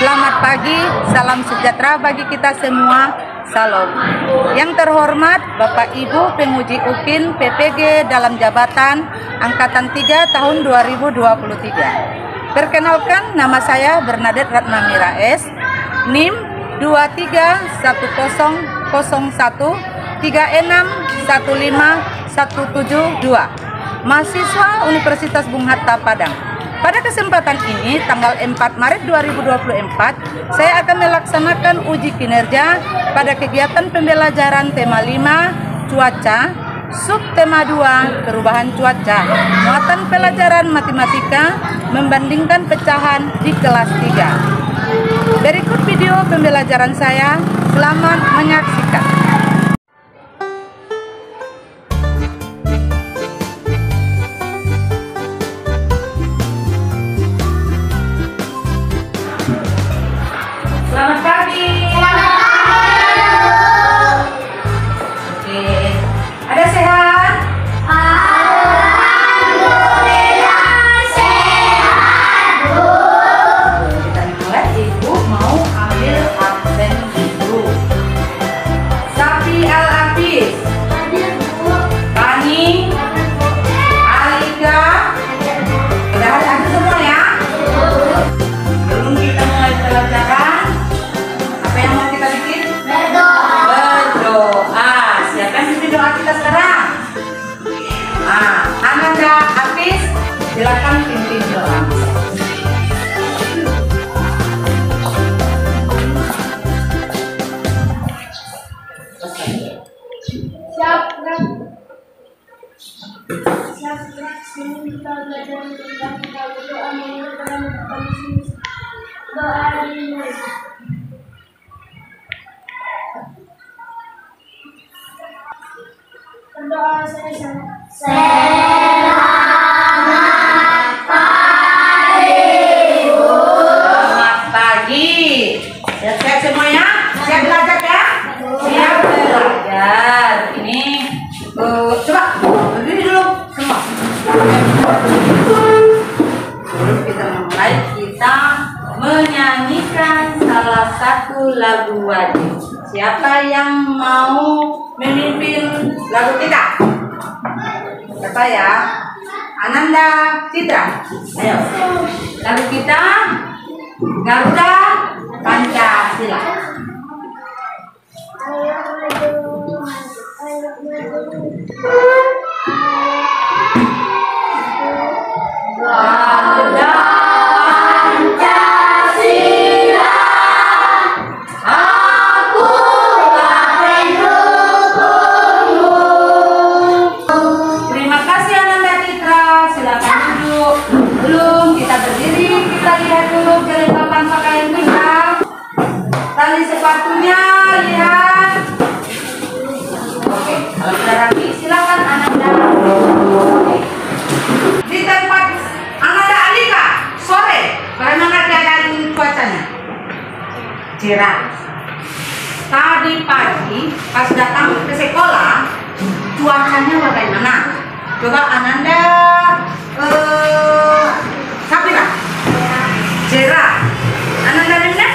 Selamat pagi, salam sejahtera bagi kita semua. Salam. Yang terhormat Bapak Ibu Penguji UPIN PPG dalam jabatan Angkatan 3 tahun 2023. Perkenalkan, nama saya Bernadette Ratnamira S, NIM 23.101.3615.172, mahasiswa Universitas Bung Hatta Padang. Pada kesempatan ini, tanggal 4 Maret 2024, saya akan melaksanakan uji kinerja pada kegiatan pembelajaran tema 5, cuaca, subtema 2, perubahan cuaca, muatan pelajaran matematika, membandingkan pecahan di kelas 3. Berikut video pembelajaran saya, selamat menyaksikan. Selamat pagi. Selamat pagi. Oke, ada sehat? Alhamdulillah sehat, Bu. Kita mulai. Ibu mau ambil absen dulu. Safi Al-Hafiz, Hadir, Bu. Bani, Alika, udah ada semua ya? Belum kita mulai pelajaran. Apa yang mau kita bikin? Berdoa. Siapa yang pimpin doa kita sekarang? Ananda Hafiz, silakan pimpin doa. Siap, gerak. Sini kita belajar tentang kita berdoa menurut dalam doa ini. Berdoa sama-sama. Selamat pagi. Siap-siap semuanya? Siap belajar ya? Siap belajar. Ini coba berdiri dulu semua. Sebelum kita memulai, kita menyanyikan salah satu lagu wajib. Siapa yang mau memimpin lagu kita? Siapa ya? Ananda Citra. Ayo. Lagu kita Garuda Pancasila. Ayo maju, ayo maju. Garuda Pancasila, akulah pendukungmu. Terima kasih Ananda Citra, silakan duduk. Belum kita berdiri, kita lihat dulu kelengkapan pakaian kita. Tali sepatunya lihat. Oke, kalau sudah rapi silakan Ananda. Oke. Di tempat Ananda Alika sore, bagaimana keadaan cuacanya? Cerah. Tadi pagi pas datang ke sekolah, cuacanya bagaimana? Coba Ananda Safira. Cerah. Ananda Nenda?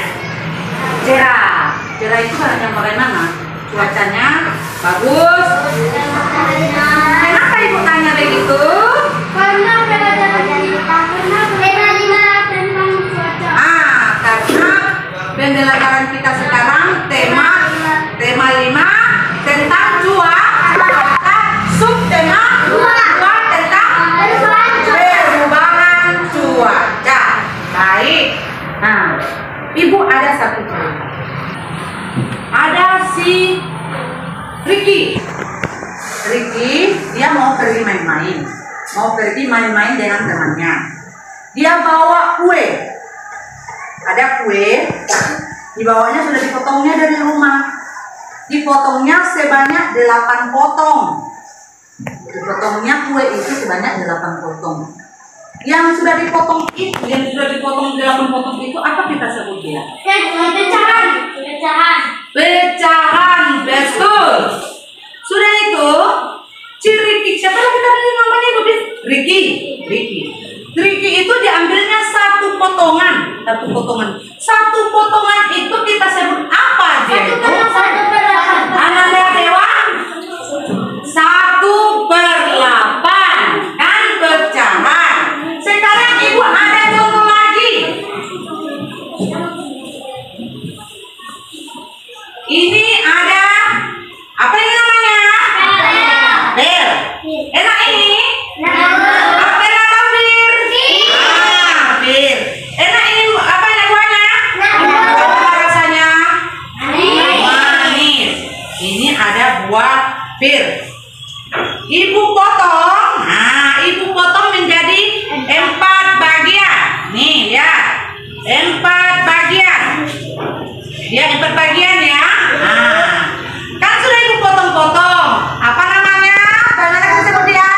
Cerah. Cerah itu artinya bagaimana? Cuacanya bagus. Kenapa ibu tanya begitu? Karena pelajaran kita tema 5 tentang cuaca. Karena pembelajaran kita sekarang tema 5 tentang cuaca, subtema 2 tentang perubahan cuaca. Baik. Nah, ibu ada satu cerita. Ada si Ricky, dia mau pergi main-main. Dengan temannya. Dia bawa kue. Ada kue, dibawanya sudah dipotongnya dari rumah. Dipotongnya sebanyak 8 potong. Dipotongnya kue itu sebanyak 8 potong. Yang sudah dipotong 8 potong itu apa kita sebut ya? Pecahan, betul. Sudah itu, Ricky, siapa lagi tadi namanya Ibu? Ricky itu diambilnya 1 potongan. Satu potongan. Satu potongan itu kita sebut apa dia itu? Ananda Dewa? 1/8 kan pecahan. Sekarang ibu ada contoh lagi. Ini ada apa ini namanya? Bir. Enak ini? Apel atau bir? Bir. Enak ini apa yang buahnya? Apa rasanya? Manis. Ini ada buah bir. Ibu potong. Nah, ibu potong menjadi 4 bagian. Nih, lihat. 4 bagian. Dia 4 bagian ya. Nah, kan sudah ibu potong-potong. Apa namanya? Bagaimana kita sebut dia?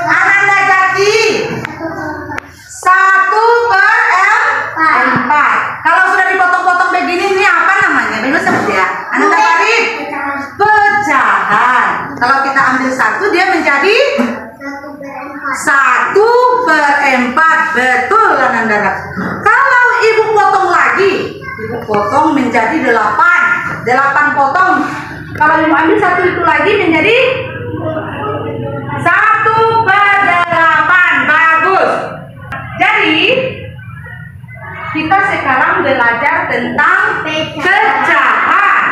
Ananda Jati. 1/4. Kalau sudah dipotong-potong begini, ini apa namanya? Bagaimana sebut dia? Ananda Farid. Pecahan. Kalau kita ambil satu, dia menjadi 1/4. Betul, Ananda. Kalau ibu potong lagi, ibu potong menjadi 8. 8 potong. Kalau ibu ambil satu itu lagi menjadi 1/8. Bagus. Jadi kita sekarang belajar tentang pecahan.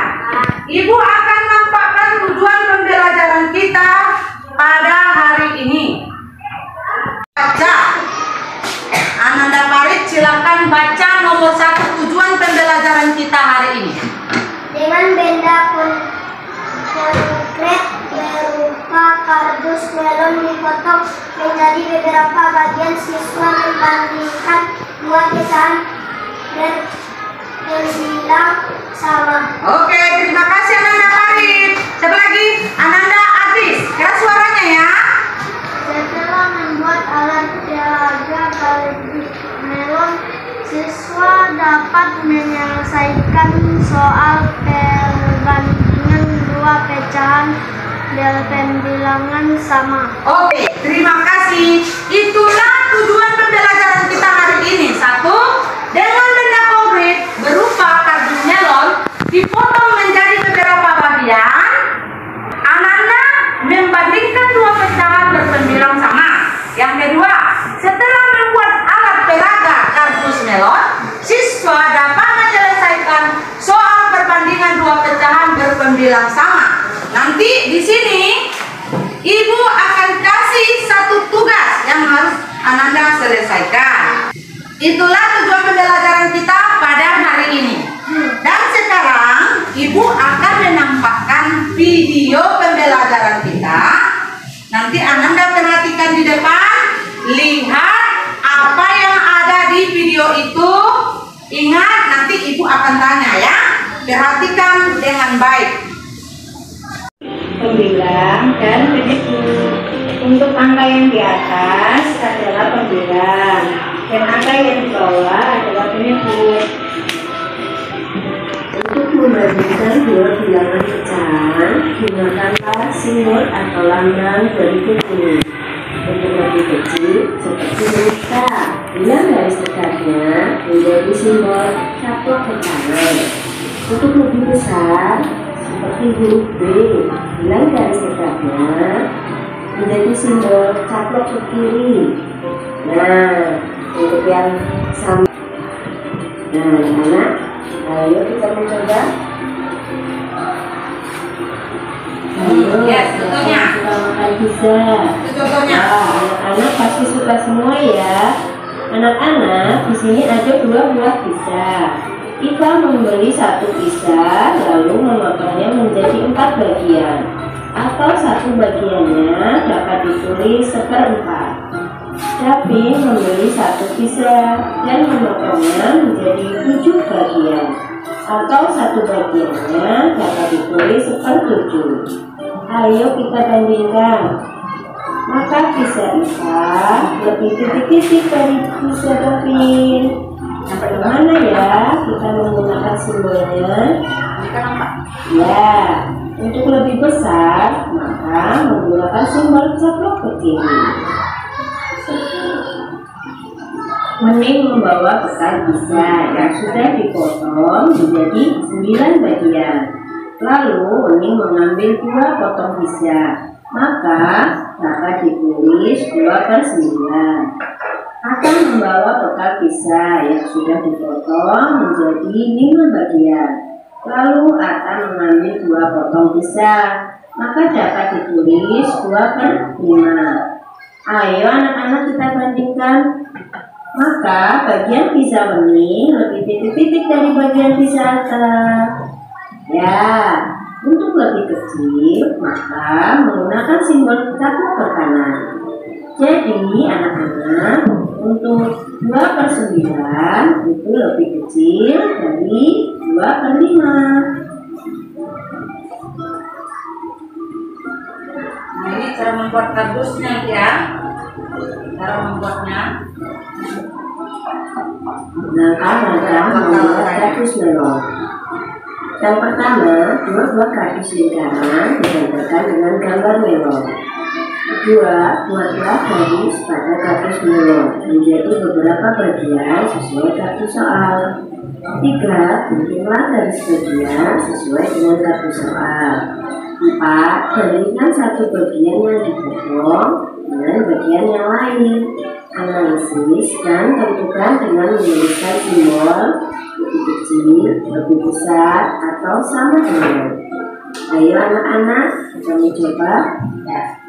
Ibu akan nampakkan tujuan pembelajaran kita pada hari ini. Baca. Ananda Farid, silakan baca nomor 1 tujuan pembelajaran kita hari ini. Dengan benda konkret berupa kardus melon dipotong menjadi beberapa bagian, siswa membandingkan dua pecahan berbilang sama. Oke, terima kasih Ananda Farid. Siapa lagi? Ananda Adis. Keras suaranya ya. Setelah membuat alat peraga kardus melon, siswa dapat menyelesaikan soal perbandingan dua pecahan berbilangan sama. Oke, terima kasih. Itulah tujuan pembelajaran kita hari ini. 1. Dengan benda konkret berupa kardus melon dipotong menjadi beberapa bagian, Ananda membandingkan dua pecahan berbilang sama. Yang kedua, setelah membuat alat peraga kardus melon, siswa dapat menyelesaikan soal perbandingan dua pecahan berbilang sama. Nanti di sini ibu akan kasih satu tugas yang harus Ananda selesaikan. Itulah tujuan pembelajaran kita pada hari ini. Dan sekarang ibu akan menampakkan video pembelajaran kita. Nanti Ananda perhatikan di depan, lihat apa yang ada di video itu. Ingat, nanti ibu akan tanya ya. Perhatikan dengan baik. Pembilang dan penyebut. Untuk angka yang di atas adalah pembilang dan angka yang di bawah adalah penyebut. Untuk membandingkan dua bilangan pecahan, gunakanlah simbol atau lambang berikut ini. Untuk lebih kecil, seperti mereka, bilang garis tegaknya menjadi simbol caplok ke kanan. Untuk lebih besar, seperti huruf B, bilang garis tegaknya menjadi simbol caplok ke kiri. Nah, untuk yang sama. Nah, anak, ayo kita mencoba. Ya, contohnya. Kita makan pizza. Contohnya. Anak-anak pasti suka semua ya. Anak-anak, di sini ada 2 buah pizza. Kita membeli 1 pizza, lalu memotongnya menjadi 4 bagian. Atau 1 bagiannya dapat ditulis 1/4. Tapi membeli 1 pizza dan memotongnya menjadi 7 bagian. Atau 1 bagiannya dapat ditulis 1/7. Ayo kita bandingkan. Maka pizza lebih titik-titik dari pizza topping. Bagaimana ya kita menggunakan simbolnya? Ya, untuk lebih besar maka menggunakan simbol caplok ke kiri. Wening membawa bekal pisah yang sudah dipotong menjadi 9 bagian. Lalu Wening mengambil 2 potong pisah, maka dapat ditulis 2/9. Akan membawa bekal pisah yang sudah dipotong menjadi 5 bagian. Lalu akan mengambil 2 potong pisah, maka dapat ditulis 2/5. Ayo anak-anak kita bandingkan. Maka bagian pisah Wening lebih titik-titik dari bagian pisah Alta. Ya, untuk lebih kecil maka menggunakan simbol cakup per kanan. Jadi anak-anak, untuk 2/9 itu lebih kecil dari 2/5. Nah, ini cara membuat kardusnya ya. Cara membuatnya. Langkah-langkah membuat kardus melon. Yang pertama, buat kardus lingkaran digambarkan dengan gambar melon. Kedua, buatlah garis pada kardus melon menjadi beberapa bagian sesuai kardus soal. Ketiga, bikinlah garis bagian sesuai dengan kardus soal. 4, bandingkan satu bagian yang dipotong dengan bagian yang lain. Analisis dan tentukan dengan menuliskan simbol lebih kecil, lebih besar, atau sama dengan. Ayo anak-anak, kita mencoba. Ya.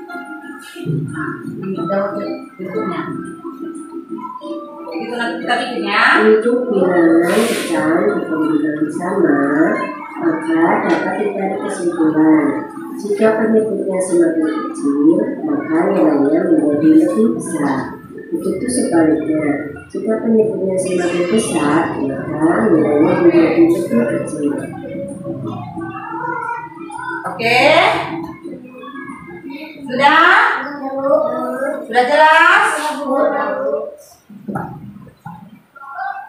Ini udah bentuknya. Begitu nanti kita bikinnya. Untuk bilangan pecahan dikombinasi sama, maka dapat ditarik kesimpulan. Jika penyebutnya semakin kecil, maka nilainya menjadi lebih besar. Begitu sebaliknya, jika penyebutnya semakin besar, maka nilainya menjadi lebih kecil. Oke. Sudah? Sudah jelas?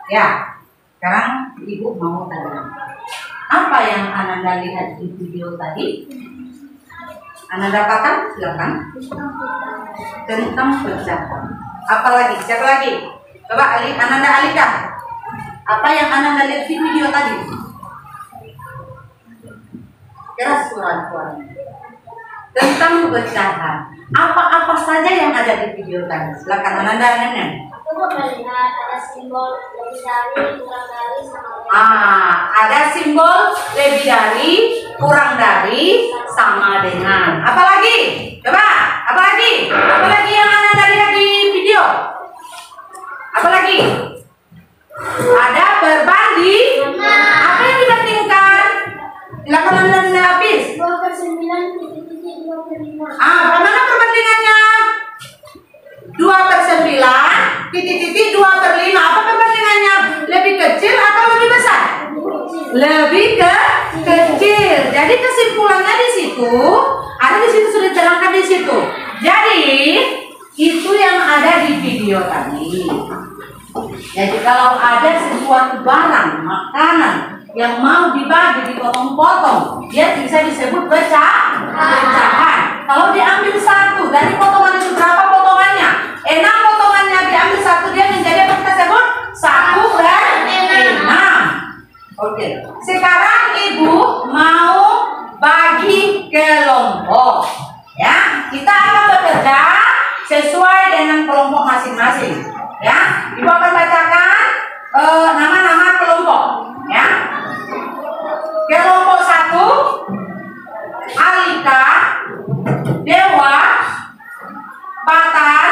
Ya. Sekarang Ibu mau tanya. Apa yang Ananda lihat di video tadi? Ananda dapatkan? Silakan. Tentang pecahan. Apa lagi? Siapa lagi? Coba Ananda alihkan. Apa yang Ananda lihat di video tadi? Keras suara-suaranya. Tentang pecahan. Apa-apa saja yang ada di video tadi? Silakan Ananda nenek. Aku melihat ada simbol lebih dari, kurang dari, sama dengan. Ada simbol lebih dari, kurang dari, sama dengan. Apa lagi? Coba, apa lagi? Apa lagi yang Anda lihat di video? Apa lagi? Ada berbanding. Apa yang dibandingkan? Silakan Anda habis. 2/9 titik-titik 2/5. Bagaimana perbandingannya? 2/9 titik-titik 2/5. Apa perbandingannya? Lebih kecil atau lebih besar? Lebih kecil. Jadi kesimpulannya di situ, ada di situ sudah diterangkan di situ. Jadi itu yang ada di video tadi. Jadi kalau ada sesuatu barang, makanan yang mau dibagi dipotong-potong, dia bisa disebut pecahan. Kalau diambil satu dari potongan itu, berapa potongannya? 6 potongannya diambil satu, dia menjadi apa kita sebut? 1/6. Oke. Sekarang Ibu mau bagi kelompok. Ya, kita akan bekerja sesuai dengan kelompok masing-masing. Ya, Ibu akan bacakan nama-nama kelompok. Ya. Kelompok 1, Alika, Dewa, Patan,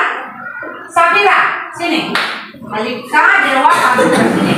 Sabira. Sini. Alika, Dewa, Sabira. Sini.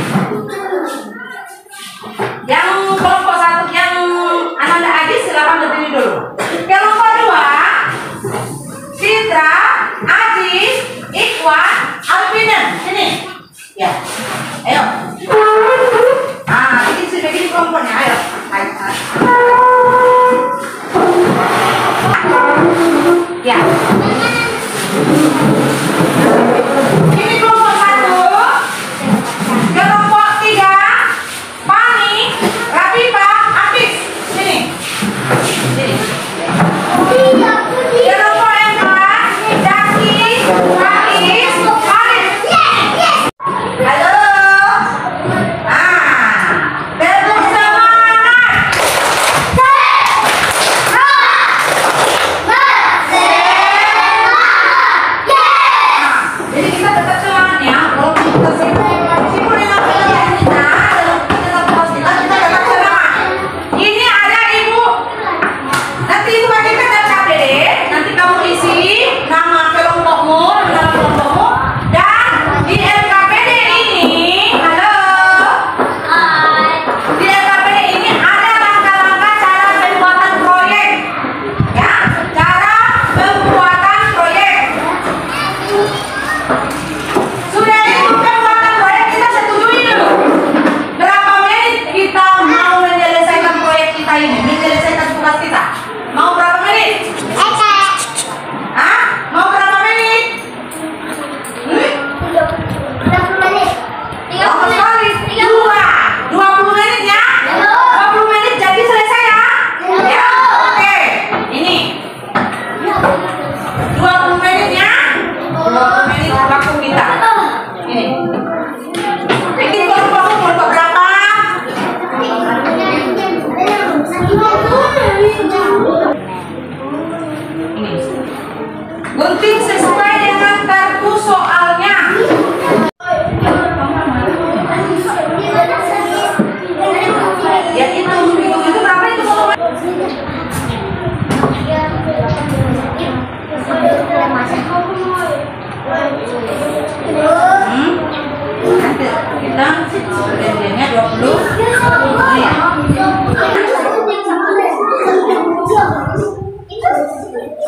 Belanjanya 20 menit.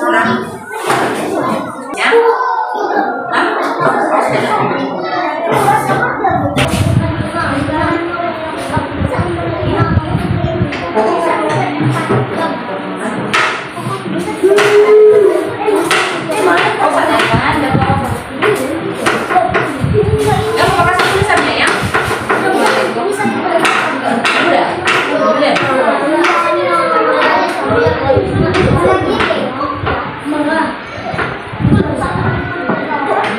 Kurang. Ya.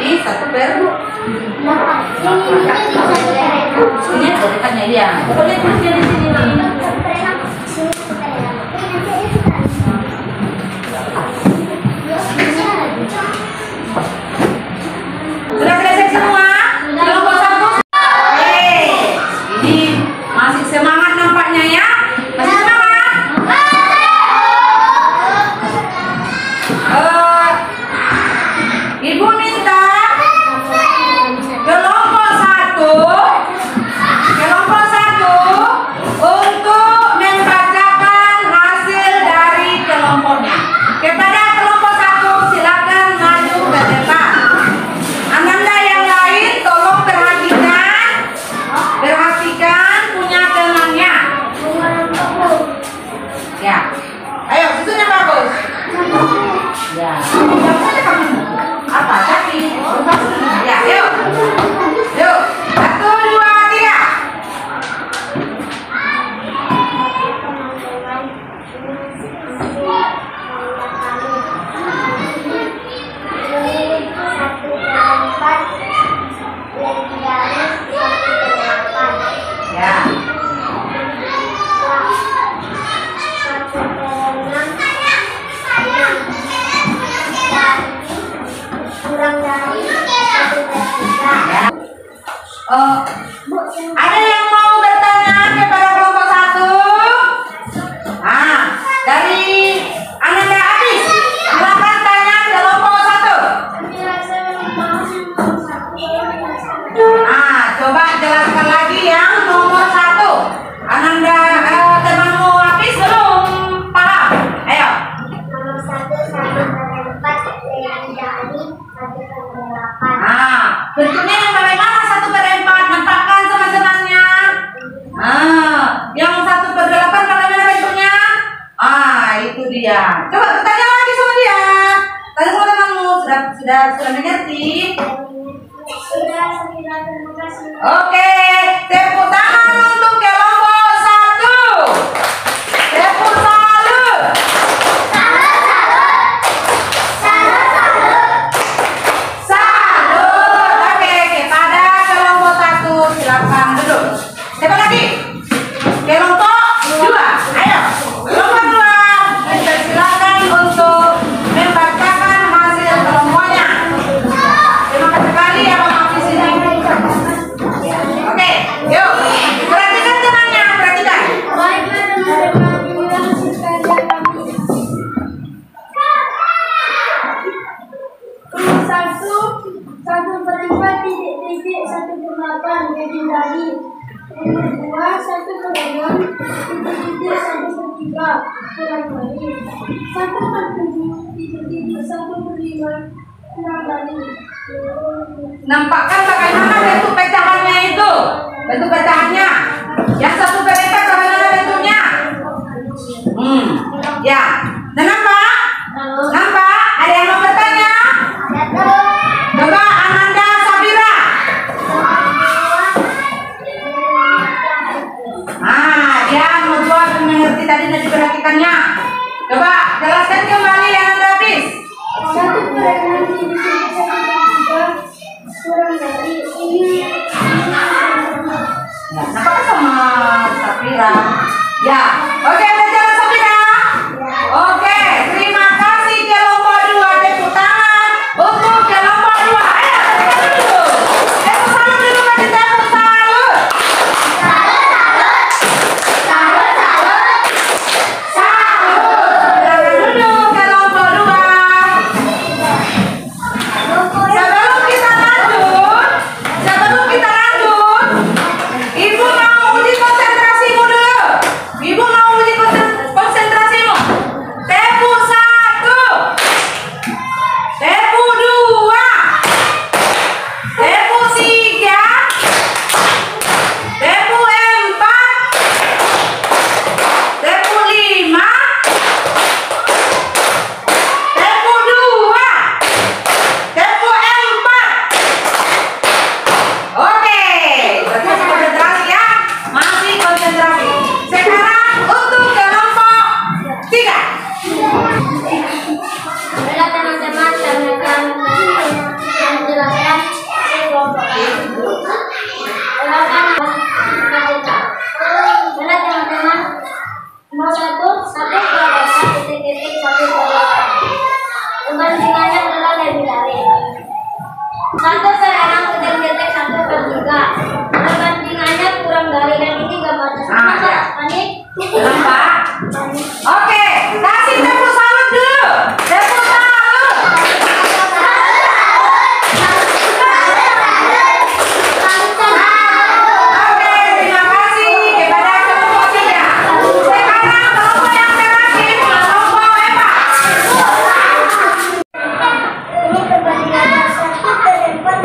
Ini 1/8. Ini ada dekatnya dia. Pokoknya tulisnya di sini. Sudah selesai semua? Kelompok 1. Ini masih semangat nampaknya ya? Masih semangat? Ibu minta kelompok 1 untuk membacakan hasil dari kelompoknya. Kepada kelompok 1 silakan maju ke depan. Ananda yang lain tolong perhatikan punya temannya. Ya, ayo susunya bagus. Ya, apa tadi? Ya, yuk, 1, 2, 3. Ya. Ada yang mau bertanya kepada kelompok 1? Dari Ananda Abis, silakan tanya kelompok 1. Coba jelaskan lagi yang nomor 1. Ananda, temanmu Abis belum paham? Ayo. Nomor 1/4 dari 1/8. Bentuknya yang bagaimana 1/4? Nampakkan teman-temannya. Yang 1/8 bagaimana bentuknya? Itu dia. Coba tanya lagi sama dia. Tanya sama temanmu, sudah mengerti? Sudah, terima kasih. Oke, tepuk tangan untuk kelompok 1. Tepuk salut. Salut. Oke, kepada kelompok 1 silakan duduk. Siapa lagi? Kelompok 2. Ayo. Kelompok 2. Silakan untuk membacakan hasil kelompoknya. Terima kasih sekali ya Bapak di sini. Oke, yuk. Perhatikan temannya, perhatikan. Baiklah teman-teman, inilah hasil karya kami. Nomor 1/4 titik 1/8 jadi dari. Nomor 2 1/6 titik 1/3 kurang dari. 1/7 titik 1/5 kurang dari. Nampakkan bagaimana bentuk pecahannya itu? Bentuk pecahannya. Yang 1/4 bagaimana bentuknya? Ya. Dan nampak? Nampak? Ada yang mau bertanya? Coba Ananda Sabira. Dia membuat mengerti tadi dan diperhatikannya. Coba jelaskan kembali Ananda Abis. 1/6 titik 1/3 kurang dari. Ini Nampaknya sama Sabira. Ya. Oke, udah jelas Sabira? Oke, terima kasih kelompok 2. Tepuk tangan untuk kelompok 2. Ayo, tekan dulu. Tepuk salut dulu, kasih tepuk salut. Salut. Dulu kelompok 2. Sebelum kita lanjut, Ibu Nampak? Oke, kasih tepuk salut dulu. Tepuk salut. Oke, terima kasih kepada kelompok 3. Sekarang kelompok yang terakhir, kelompok Eva. Ini perbandingannya 1/4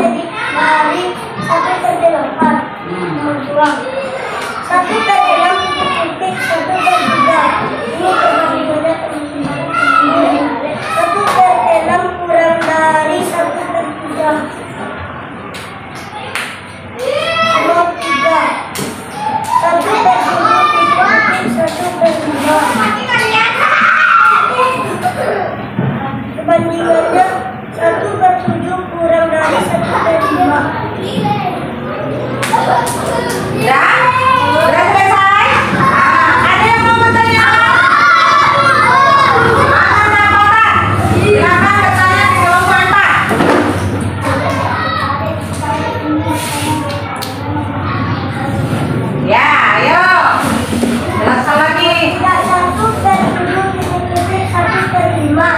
dari 1/8. Nomor 2. 1/6 titik 1/3. Ini perbandingannya 1/6 kurang dari 1/3. Nomor 3. 1/7 titik 1/5. Perbandingannya 1/7 kurang dari 1/5. Ya? Sudah selesai? Ada yang mau bertanya? Mana kotak? Silakan bertanya di kelompok 4. Ya, ayo. Jelaskan lagi. 1/7 titik 1/5.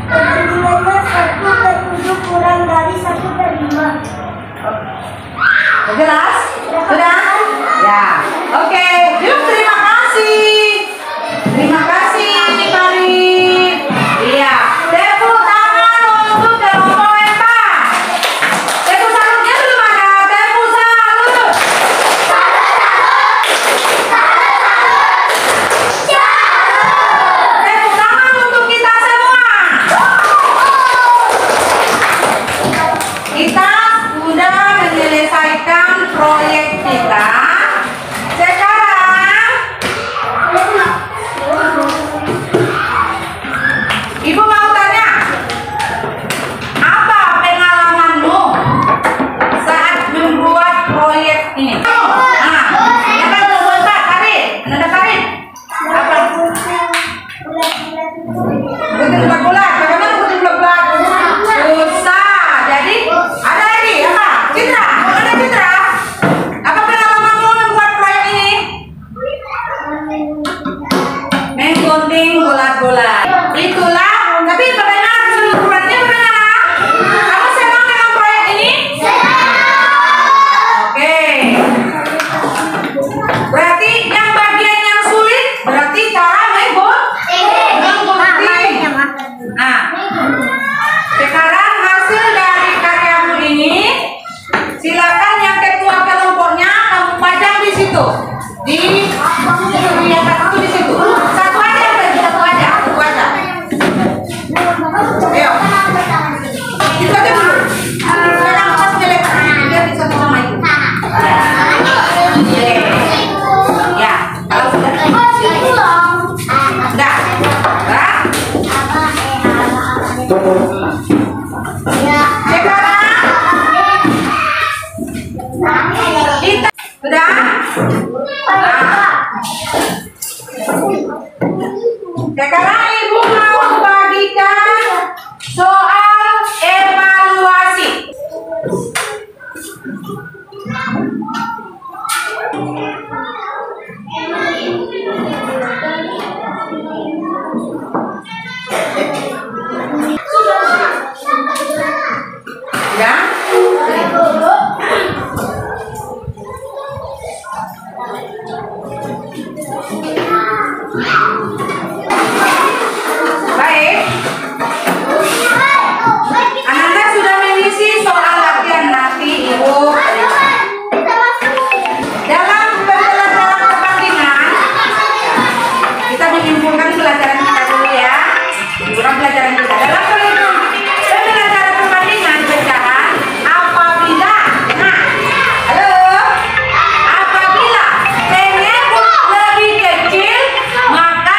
Perbandingannya 1/7 kurang dari 1/5. Jelas? Sudah? Ya. Oke. Yuk, terima kasih. Terima kasih, Farid. Iya. Tepuk tangan untuk kelompok Eva. Tepuk salutnya belum ada. Tepuk salut. Tepuk tangan untuk kita semua. Kita sudah menyelesaikan proyek kita. Sekarang Ibu mau tanya, apa pengalamanmu saat membuat proyek ini? Nah, silakan sebentar, Farid. Ada Farid? Apa? Putih bulat-bulat. Bagaimana putih bulat-bulat? Susah. Jadi ada lagi apa? Citra, mana Citra? Apa pengalamanmu membuat proyek ini? Menggunting bulat-bulat. Itulah. Tapi bagaimana keseluruhannya? Bagaimana? Kamu senang dengan proyek ini? Oke. Berarti yang bagian yang sulit berarti cara menggunting. Nah, sekarang hasil dari karyamu ini, silakan yang ketua kelompoknya kamu pajang di situ. Di yang satu di situ. Satu aja, satu aja. Ayo. Itu aja dulu. Sekarang pas jelek biar bisa sama itu. Oke. Ya, kalau sudah. Sudah. Sekarang kita sudah. Sekarang Ibu mau bagikan soal evaluasi. Ya? Baik. Anak-anak sudah mengisi soal latihan nanti, Ibu. Dalam pembelajaran perbandingan, kita menyimpulkan pelajaran kita dulu ya. Bukan pelajaran kita. Dalam pembelajaran perbandingan pecahan, apabila, nah, halo, apabila tenyebut lebih kecil, maka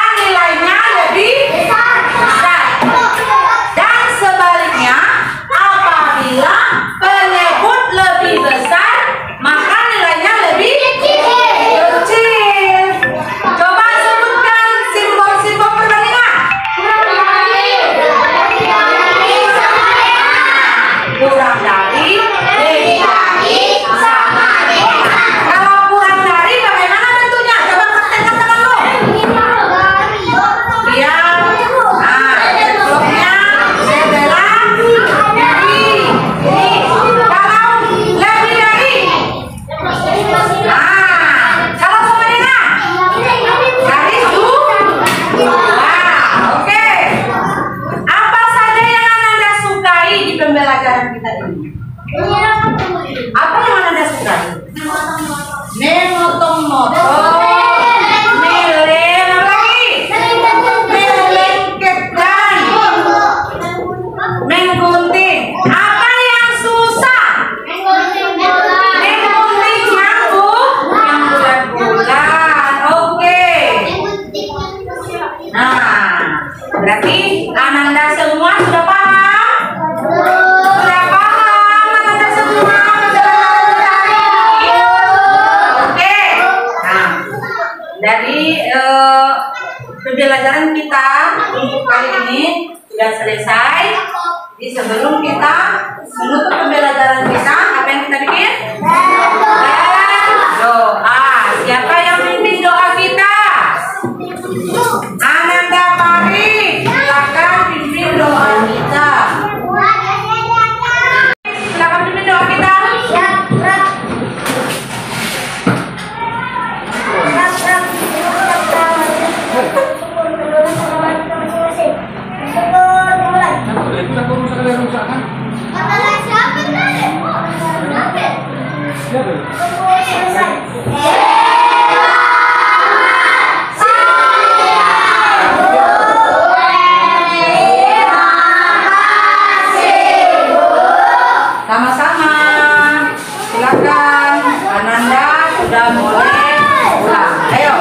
motor, melem lagi, melengketkan, menggunting. Apa yang susah? Menggunting nyamuk yang bulat-bulat. Oke. Nah, berarti Ananda semua sudah paham? Sudah paham Ananda semua? Oke. Nah, dari pembelajaran kita untuk kali ini sudah selesai. Jadi sebelum kita menutup pembelajaran kita, apa yang kita bikin? Doa. Siapa yang memimpin doa kita? Ananda Pari, silakan pimpin doa kita. Silakan pimpin doa kita. Sama-sama. Silakan Ananda sudah boleh pulang. Ayo.